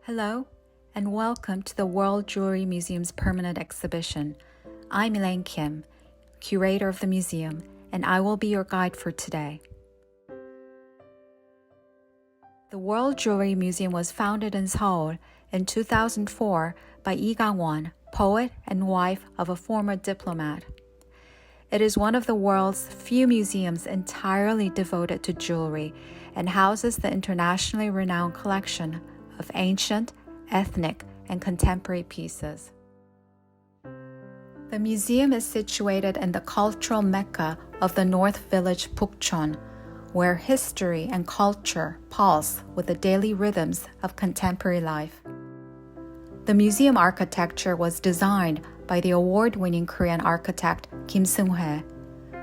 Hello, and welcome to the World Jewellery Museum's permanent exhibition. I'm Elaine Kim, curator of the museum, and I will be your guide for today. The World Jewellery Museum was founded in Seoul in 2004 by Lee Gang-won, poet and wife of a former diplomat. It is one of the world's few museums entirely devoted to jewelry and houses the internationally renowned collection of ancient, ethnic, and contemporary pieces. The museum is situated in the cultural mecca of the North Village, Bukchon, where history and culture pulse with the daily rhythms of contemporary life. The museum architecture was designed by the award-winning Korean architect Kim Seung-hye,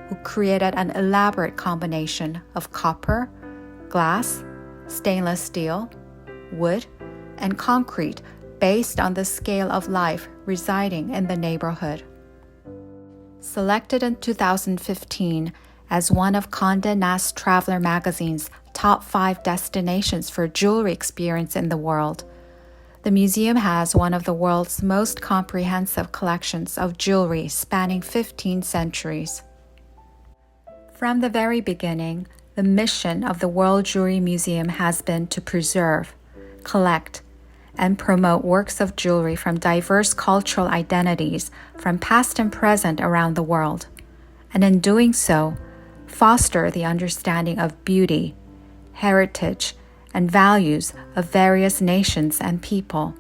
who created an elaborate combination of copper, glass, stainless steel, wood, and concrete based on the scale of life residing in the neighborhood. Selected in 2015 as one of Condé Nast Traveler magazine's top 5 destinations for jewelry experience in the world, the museum has one of the world's most comprehensive collections of jewelry spanning 15 centuries. From the very beginning, the mission of the World Jewellery Museum has been to preserve, collect, and promote works of jewelry from diverse cultural identities from past and present around the world, and in doing so, foster the understanding of beauty, heritage, and values of various nations and people.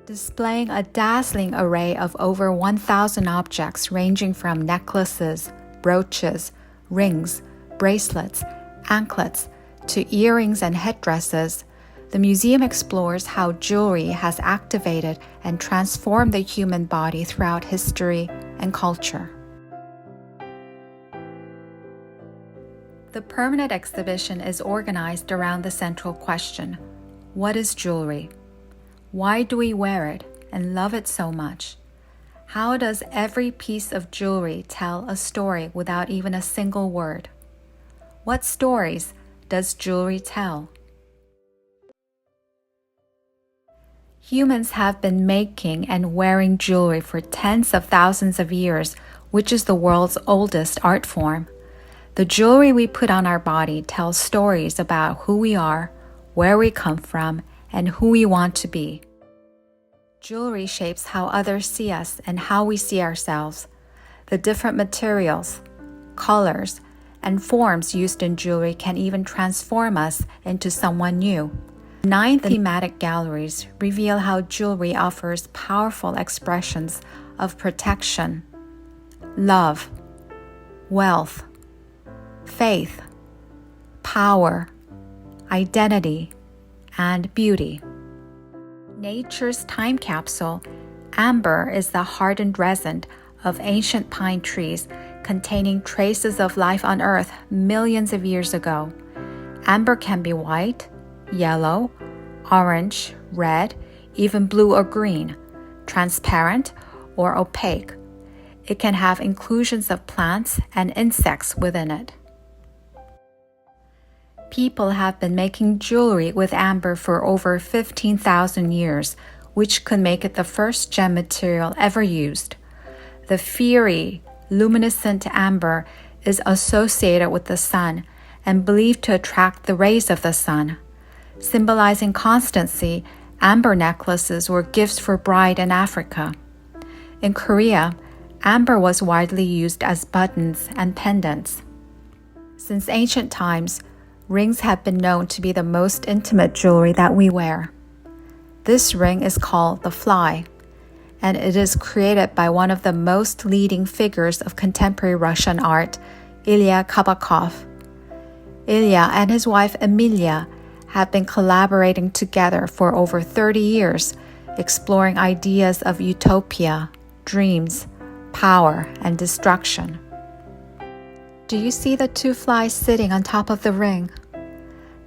Displaying a dazzling array of over 1,000 objects ranging from necklaces, brooches, rings, bracelets, anklets, to earrings and headdresses, the museum explores how jewelry has activated and transformed the human body throughout history and culture. The permanent exhibition is organized around the central question: what is jewelry? Why do we wear it and love it so much? How does every piece of jewelry tell a story without even a single word? What stories does jewelry tell? Humans have been making and wearing jewelry for tens of thousands of years, which is the world's oldest art form. The jewelry we put on our body tells stories about who we are, where we come from, and who we want to be. Jewelry shapes how others see us and how we see ourselves. The different materials, colors, and forms used in jewelry can even transform us into someone new. 9 thematic galleries reveal how jewelry offers powerful expressions of protection, love, wealth, faith, power, identity, and beauty. Nature's time capsule, amber is the hardened resin of ancient pine trees containing traces of life on Earth millions of years ago. Amber can be white, yellow, orange, red, even blue or green, transparent or opaque. It can have inclusions of plants and insects within it. People have been making jewelry with amber for over 15,000 years, which could make it the first gem material ever used. The fiery, luminescent amber is associated with the sun and believed to attract the rays of the sun. Symbolizing constancy, amber necklaces were gifts for bride in Africa. In Korea, amber was widely used as buttons and pendants. Since ancient times, rings have been known to be the most intimate jewelry that we wear. This ring is called the fly, and it is created by one of the most leading figures of contemporary Russian art, Ilya Kabakov. Ilya and his wife Emilia have been collaborating together for over 30 years, exploring ideas of utopia, dreams, power, and destruction. Do you see the 2 flies sitting on top of the ring?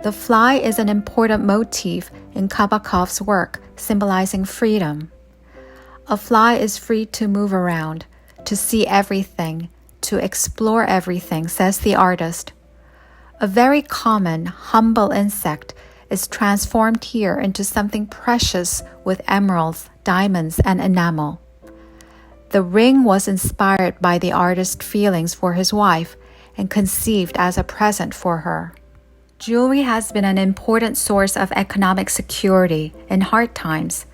The fly is an important motif in Kabakov's work, symbolizing freedom. A fly is free to move around, to see everything, to explore everything, says the artist. A very common, humble insect is transformed here into something precious with emeralds, diamonds, and enamel. The ring was inspired by the artist's feelings for his wife and conceived as a present for her. Jewelry has been an important source of economic security in hard times.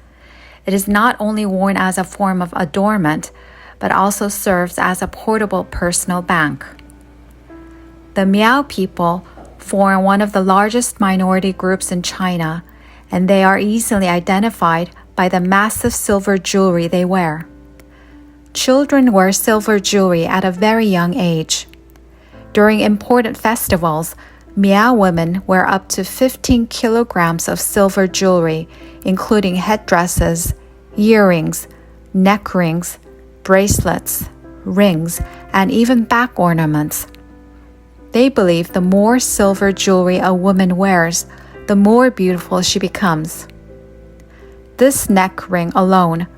It is not only worn as a form of adornment, but also serves as a portable personal bank. The Miao people form one of the largest minority groups in China, and they are easily identified by the massive silver jewelry they wear. Children wear silver jewelry at a very young age. During important festivals, Miao women wear up to 15 kilograms of silver jewelry, including headdresses, earrings, neck rings, bracelets, rings, and even back ornaments. They believe the more silver jewelry a woman wears, the more beautiful she becomes. This neck ring alone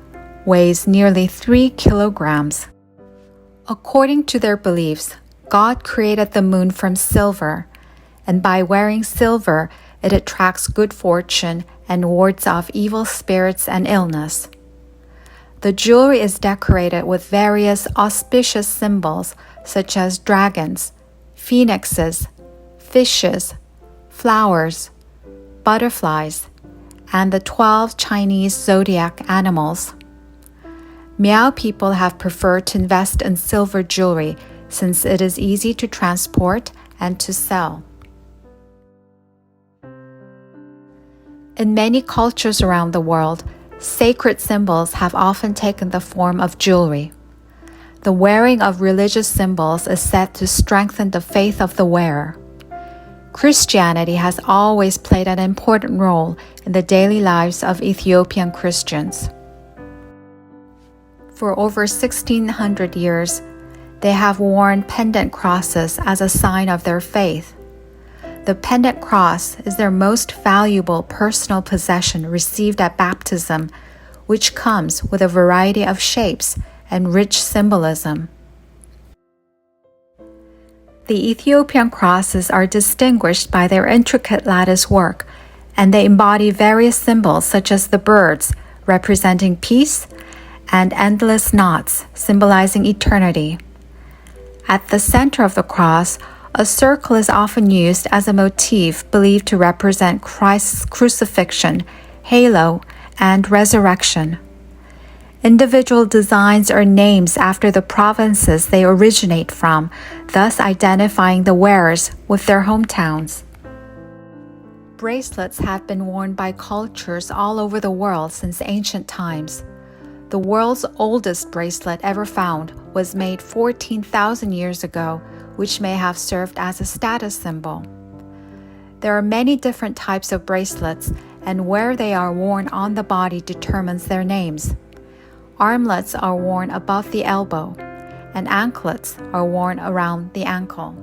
weighs nearly 3 kilograms. According to their beliefs, God created the moon from silver, and by wearing silver, it attracts good fortune and wards off evil spirits and illness. The jewelry is decorated with various auspicious symbols such as dragons, phoenixes, fishes, flowers, butterflies, and the 12 Chinese zodiac animals. Miao people have preferred to invest in silver jewelry since it is easy to transport and to sell. In many cultures around the world, sacred symbols have often taken the form of jewelry. The wearing of religious symbols is said to strengthen the faith of the wearer. Christianity has always played an important role in the daily lives of Ethiopian Christians. For over 1600 years, they have worn pendant crosses as a sign of their faith. The pendant cross is their most valuable personal possession received at baptism, which comes with a variety of shapes and rich symbolism. The Ethiopian crosses are distinguished by their intricate lattice work, and they embody various symbols such as the birds, representing peace, and endless knots, symbolizing eternity. At the center of the cross, a circle is often used as a motif believed to represent Christ's crucifixion, halo, and resurrection. Individual designs are names after the provinces they originate from, thus identifying the wearers with their hometowns. Bracelets have been worn by cultures all over the world since ancient times. The world's oldest bracelet ever found was made 14,000 years ago, which may have served as a status symbol. There are many different types of bracelets, and where they are worn on the body determines their names. Armlets are worn above the elbow, and anklets are worn around the ankle.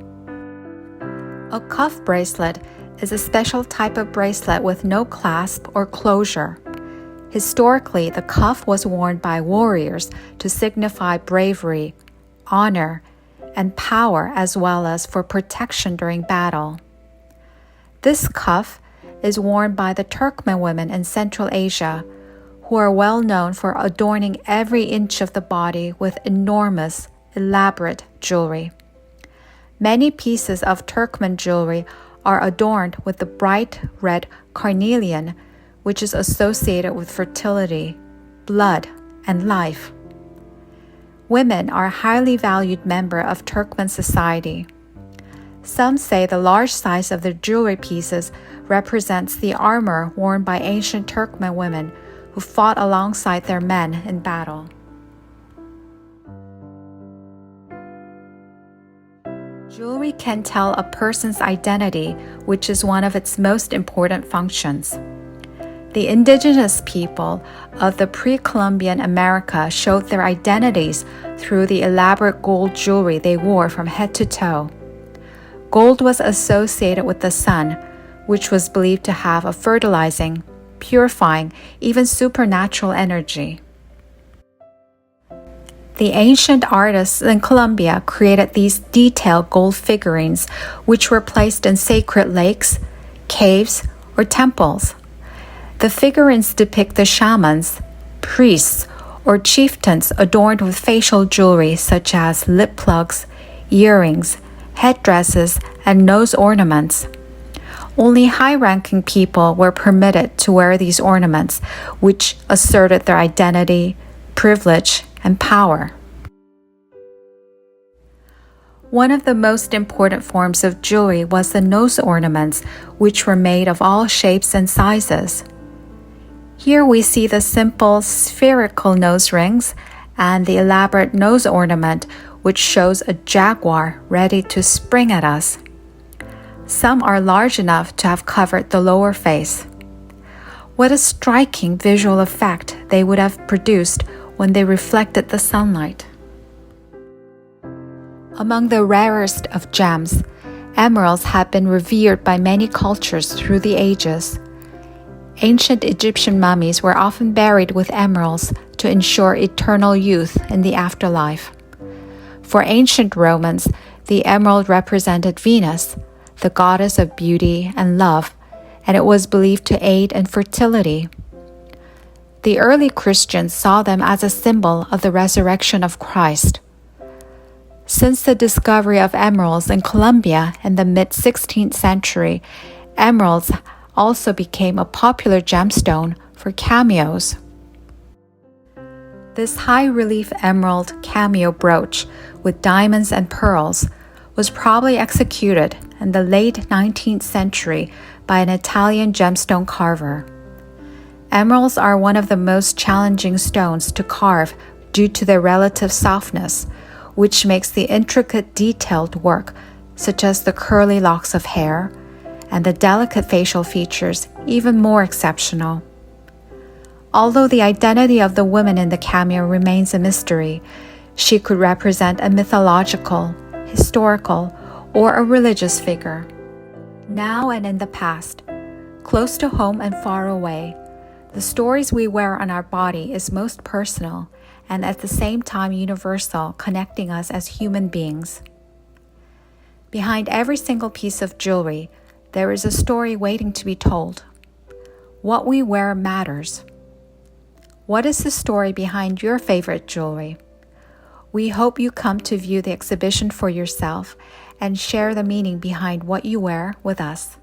A cuff bracelet is a special type of bracelet with no clasp or closure. Historically, the cuff was worn by warriors to signify bravery, honor, and power, as well as for protection during battle. This cuff is worn by the Turkmen women in Central Asia, who are well known for adorning every inch of the body with enormous, elaborate jewelry. Many pieces of Turkmen jewelry are adorned with the bright red carnelian, which is associated with fertility, blood, and life. Women are a highly valued member of Turkmen society. Some say the large size of the jewelry pieces represents the armor worn by ancient Turkmen women who fought alongside their men in battle. Jewelry can tell a person's identity, which is one of its most important functions. The indigenous people of the pre-Columbian America showed their identities through the elaborate gold jewelry they wore from head to toe. Gold was associated with the sun, which was believed to have a fertilizing, purifying, even supernatural energy. The ancient artists in Colombia created these detailed gold figurines, which were placed in sacred lakes, caves, or temples. The figurines depict the shamans, priests, or chieftains adorned with facial jewelry such as lip plugs, earrings, headdresses, and nose ornaments. Only high-ranking people were permitted to wear these ornaments, which asserted their identity, privilege, and power. One of the most important forms of jewelry was the nose ornaments, which were made of all shapes and sizes. Here we see the simple spherical nose rings and the elaborate nose ornament, which shows a jaguar ready to spring at us. Some are large enough to have covered the lower face. What a striking visual effect they would have produced when they reflected the sunlight. Among the rarest of gems, emeralds have been revered by many cultures through the ages. Ancient Egyptian mummies were often buried with emeralds to ensure eternal youth in the afterlife. For ancient Romans, the emerald represented Venus, the goddess of beauty and love, and it was believed to aid in fertility. The early Christians saw them as a symbol of the resurrection of Christ. Since the discovery of emeralds in Colombia in the mid-16th century, emeralds also became a popular gemstone for cameos. This high-relief emerald cameo brooch with diamonds and pearls was probably executed in the late 19th century by an Italian gemstone carver. Emeralds are one of the most challenging stones to carve due to their relative softness, which makes the intricate detailed work, such as the curly locks of hair and the delicate facial features, even more exceptional. Although the identity of the woman in the cameo remains a mystery, she could represent a mythological, historical, or a religious figure. Now and in the past, close to home and far away, the stories we wear on our body is most personal and at the same time universal, connecting us as human beings. Behind every single piece of jewelry, there is a story waiting to be told. What we wear matters. What is the story behind your favorite jewelry? We hope you come to view the exhibition for yourself and share the meaning behind what you wear with us.